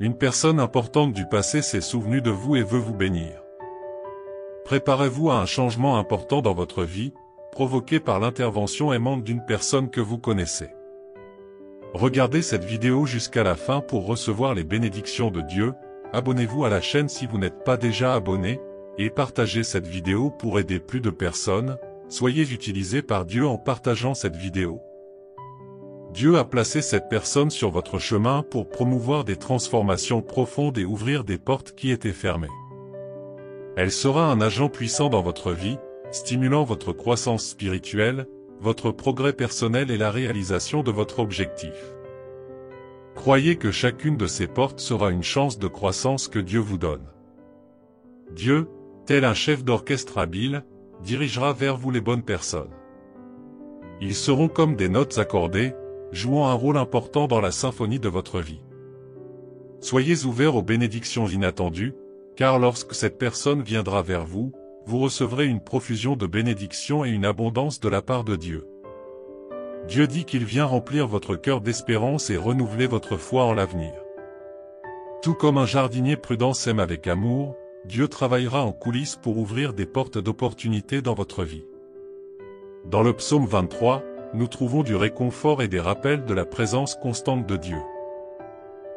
Une personne importante du passé s'est souvenue de vous et veut vous bénir. Préparez-vous à un changement important dans votre vie, provoqué par l'intervention aimante d'une personne que vous connaissez. Regardez cette vidéo jusqu'à la fin pour recevoir les bénédictions de Dieu. Abonnez-vous à la chaîne si vous n'êtes pas déjà abonné, et partagez cette vidéo pour aider plus de personnes. Soyez utilisés par Dieu en partageant cette vidéo. Dieu a placé cette personne sur votre chemin pour promouvoir des transformations profondes et ouvrir des portes qui étaient fermées. Elle sera un agent puissant dans votre vie, stimulant votre croissance spirituelle, votre progrès personnel et la réalisation de votre objectif. Croyez que chacune de ces portes sera une chance de croissance que Dieu vous donne. Dieu, tel un chef d'orchestre habile, dirigera vers vous les bonnes personnes. Ils seront comme des notes accordées, jouant un rôle important dans la symphonie de votre vie. Soyez ouverts aux bénédictions inattendues, car lorsque cette personne viendra vers vous, vous recevrez une profusion de bénédictions et une abondance de la part de Dieu. Dieu dit qu'il vient remplir votre cœur d'espérance et renouveler votre foi en l'avenir. Tout comme un jardinier prudent sème avec amour, Dieu travaillera en coulisses pour ouvrir des portes d'opportunités dans votre vie. Dans le psaume 23, nous trouvons du réconfort et des rappels de la présence constante de Dieu.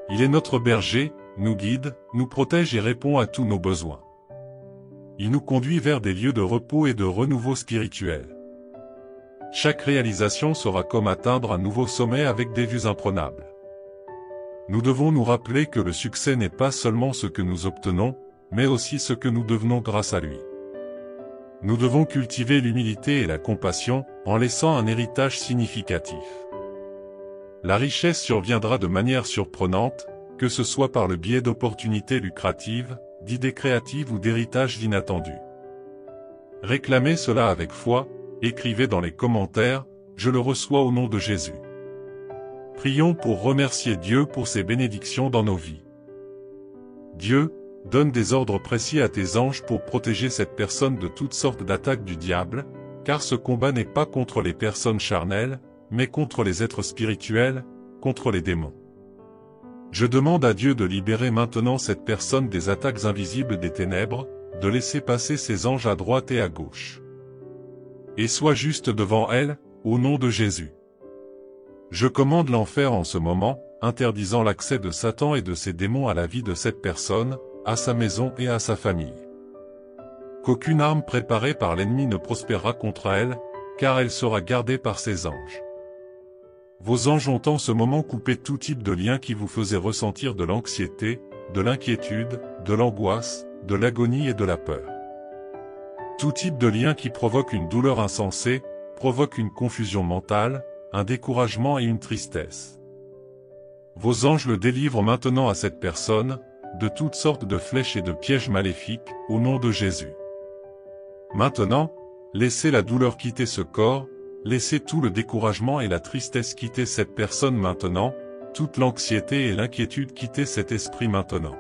Il est notre berger, nous guide, nous protège et répond à tous nos besoins. Il nous conduit vers des lieux de repos et de renouveau spirituel. Chaque réalisation sera comme atteindre un nouveau sommet avec des vues imprenables. Nous devons nous rappeler que le succès n'est pas seulement ce que nous obtenons, mais aussi ce que nous devenons grâce à lui. Nous devons cultiver l'humilité et la compassion, en laissant un héritage significatif. La richesse surviendra de manière surprenante, que ce soit par le biais d'opportunités lucratives, d'idées créatives ou d'héritages inattendus. Réclamez cela avec foi, écrivez dans les commentaires, « Je le reçois au nom de Jésus ». Prions pour remercier Dieu pour ses bénédictions dans nos vies. Dieu, donne des ordres précis à tes anges pour protéger cette personne de toutes sortes d'attaques du diable, car ce combat n'est pas contre les personnes charnelles, mais contre les êtres spirituels, contre les démons. Je demande à Dieu de libérer maintenant cette personne des attaques invisibles des ténèbres, de laisser passer ses anges à droite et à gauche. Et sois juste devant elle, au nom de Jésus. Je commande l'enfer en ce moment, interdisant l'accès de Satan et de ses démons à la vie de cette personne, à sa maison et à sa famille. Qu'aucune arme préparée par l'ennemi ne prospérera contre elle, car elle sera gardée par ses anges. Vos anges ont en ce moment coupé tout type de lien qui vous faisait ressentir de l'anxiété, de l'inquiétude, de l'angoisse, de l'agonie et de la peur. Tout type de lien qui provoque une douleur insensée, provoque une confusion mentale, un découragement et une tristesse. Vos anges le délivrent maintenant à cette personne, de toutes sortes de flèches et de pièges maléfiques, au nom de Jésus. Maintenant, laissez la douleur quitter ce corps, laissez tout le découragement et la tristesse quitter cette personne maintenant, toute l'anxiété et l'inquiétude quitter cet esprit maintenant.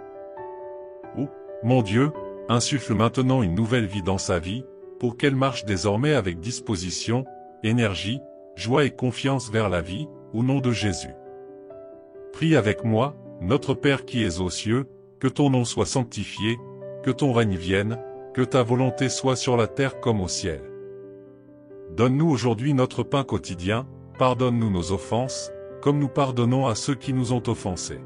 Oh, mon Dieu, insuffle maintenant une nouvelle vie dans sa vie, pour qu'elle marche désormais avec disposition, énergie, joie et confiance vers la vie, au nom de Jésus. Prie avec moi, notre Père qui es aux cieux, que ton nom soit sanctifié, que ton règne vienne, que ta volonté soit sur la terre comme au ciel. Donne-nous aujourd'hui notre pain quotidien, pardonne-nous nos offenses, comme nous pardonnons à ceux qui nous ont offensés.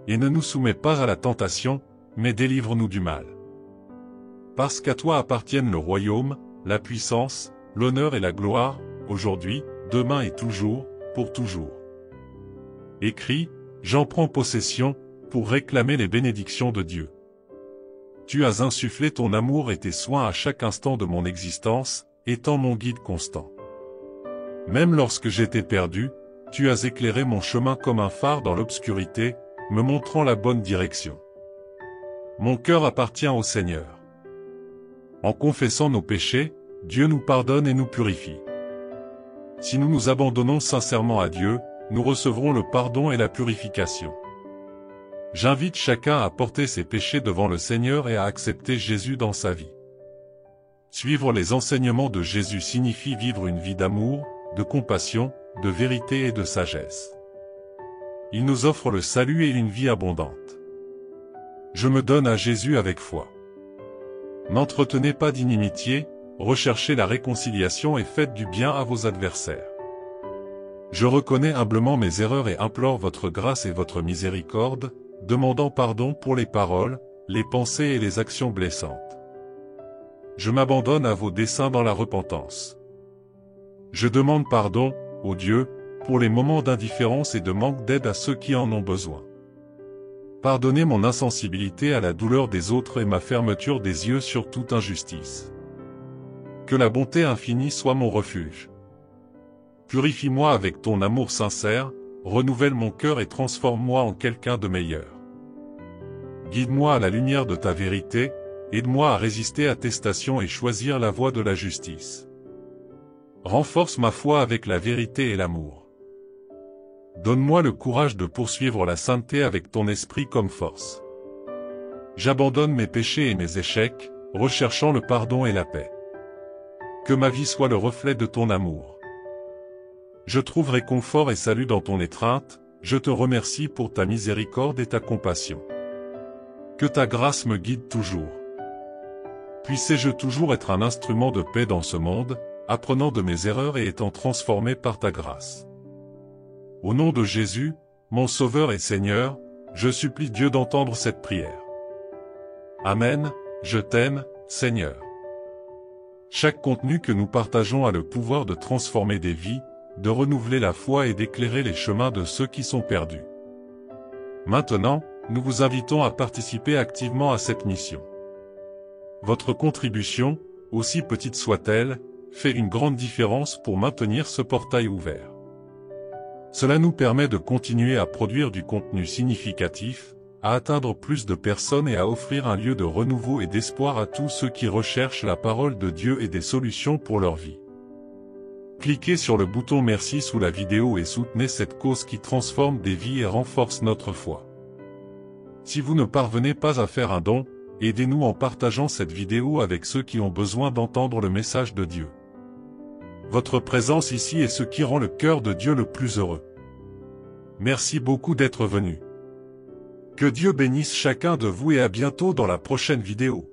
Et ne nous soumets pas à la tentation, mais délivre-nous du mal. Parce qu'à toi appartiennent le royaume, la puissance, l'honneur et la gloire, aujourd'hui, demain et toujours, pour toujours. Écris, j'en prends possession, pour réclamer les bénédictions de Dieu. Tu as insufflé ton amour et tes soins à chaque instant de mon existence, étant mon guide constant. Même lorsque j'étais perdu, tu as éclairé mon chemin comme un phare dans l'obscurité, me montrant la bonne direction. Mon cœur appartient au Seigneur. En confessant nos péchés, Dieu nous pardonne et nous purifie. Si nous nous abandonnons sincèrement à Dieu, nous recevrons le pardon et la purification. J'invite chacun à porter ses péchés devant le Seigneur et à accepter Jésus dans sa vie. Suivre les enseignements de Jésus signifie vivre une vie d'amour, de compassion, de vérité et de sagesse. Il nous offre le salut et une vie abondante. Je me donne à Jésus avec foi. N'entretenez pas d'inimitié, recherchez la réconciliation et faites du bien à vos adversaires. Je reconnais humblement mes erreurs et implore votre grâce et votre miséricorde, demandant pardon pour les paroles, les pensées et les actions blessantes. Je m'abandonne à vos desseins dans la repentance. Je demande pardon, ô Dieu, pour les moments d'indifférence et de manque d'aide à ceux qui en ont besoin. Pardonnez mon insensibilité à la douleur des autres et ma fermeture des yeux sur toute injustice. Que la bonté infinie soit mon refuge. Purifie-moi avec ton amour sincère, renouvelle mon cœur et transforme-moi en quelqu'un de meilleur. Guide-moi à la lumière de ta vérité, aide-moi à résister à tes tentations et choisir la voie de la justice. Renforce ma foi avec la vérité et l'amour. Donne-moi le courage de poursuivre la sainteté avec ton esprit comme force. J'abandonne mes péchés et mes échecs, recherchant le pardon et la paix. Que ma vie soit le reflet de ton amour. Je trouve réconfort et salut dans ton étreinte, je te remercie pour ta miséricorde et ta compassion. Que ta grâce me guide toujours. Puissé-je toujours être un instrument de paix dans ce monde, apprenant de mes erreurs et étant transformé par ta grâce. Au nom de Jésus, mon Sauveur et Seigneur, je supplie Dieu d'entendre cette prière. Amen, je t'aime, Seigneur. Chaque contenu que nous partageons a le pouvoir de transformer des vies, de renouveler la foi et d'éclairer les chemins de ceux qui sont perdus. Maintenant, nous vous invitons à participer activement à cette mission. Votre contribution, aussi petite soit-elle, fait une grande différence pour maintenir ce portail ouvert. Cela nous permet de continuer à produire du contenu significatif, à atteindre plus de personnes et à offrir un lieu de renouveau et d'espoir à tous ceux qui recherchent la parole de Dieu et des solutions pour leur vie. Cliquez sur le bouton merci sous la vidéo et soutenez cette cause qui transforme des vies et renforce notre foi. Si vous ne parvenez pas à faire un don, aidez-nous en partageant cette vidéo avec ceux qui ont besoin d'entendre le message de Dieu. Votre présence ici est ce qui rend le cœur de Dieu le plus heureux. Merci beaucoup d'être venu. Que Dieu bénisse chacun de vous et à bientôt dans la prochaine vidéo.